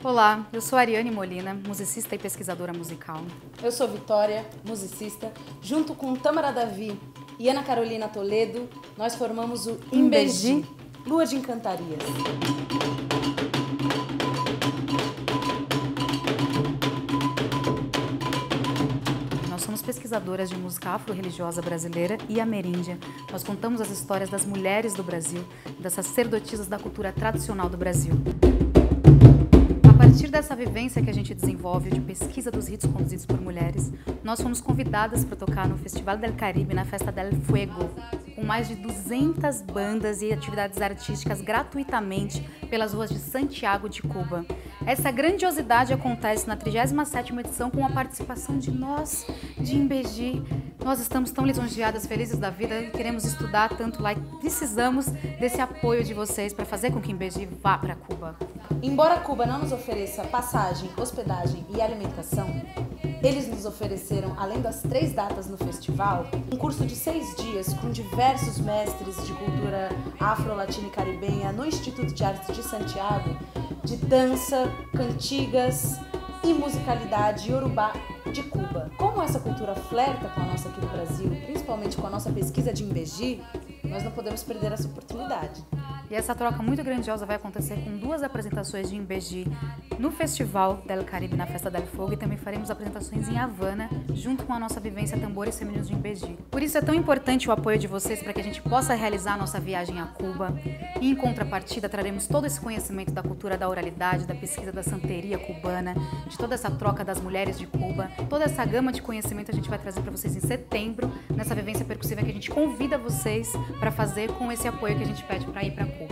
Olá, eu sou Ariane Molina, musicista e pesquisadora musical. Eu sou Vitória, musicista. Junto com Tamara Davi e Ana Carolina Toledo, nós formamos o Imbegi, Lua de Encantarias. Nós somos pesquisadoras de música afro-religiosa brasileira e ameríndia. Nós contamos as histórias das mulheres do Brasil, das sacerdotisas da cultura tradicional do Brasil. A partir dessa vivência que a gente desenvolve de pesquisa dos ritos conduzidos por mulheres, nós fomos convidadas para tocar no Festival del Caribe, na Festa del Fuego, com mais de 200 bandas e atividades artísticas gratuitamente pelas ruas de Santiago de Cuba. Essa grandiosidade acontece na 37ª edição com a participação de nós, de Imbegi. Nós estamos tão lisonjeadas, felizes da vida e queremos estudar tanto lá e precisamos desse apoio de vocês para fazer com que Imbegi vá para Cuba. Embora Cuba não nos ofereça passagem, hospedagem e alimentação, eles nos ofereceram, além das 3 datas no festival, um curso de 6 dias com diversos mestres de cultura afro-latina e caribenha no Instituto de Artes de Santiago, de dança, cantigas e musicalidade iorubá de Cuba. Como essa cultura flerta com a nossa aqui no Brasil, principalmente com a nossa pesquisa de Imbegi, nós não podemos perder essa oportunidade. E essa troca muito grandiosa vai acontecer com 2 apresentações de Imbegi no Festival del Caribe, na Festa del Fogo, e também faremos apresentações em Havana, junto com a nossa vivência Tambores Femininos de Imbegi. Por isso é tão importante o apoio de vocês para que a gente possa realizar a nossa viagem a Cuba. E em contrapartida, traremos todo esse conhecimento da cultura da oralidade, da pesquisa da santeria cubana, de toda essa troca das mulheres de Cuba. Toda essa gama de conhecimento a gente vai trazer para vocês em setembro, nessa vivência percussiva que a gente convida vocês para fazer com esse apoio que a gente pede para ir para Cuba.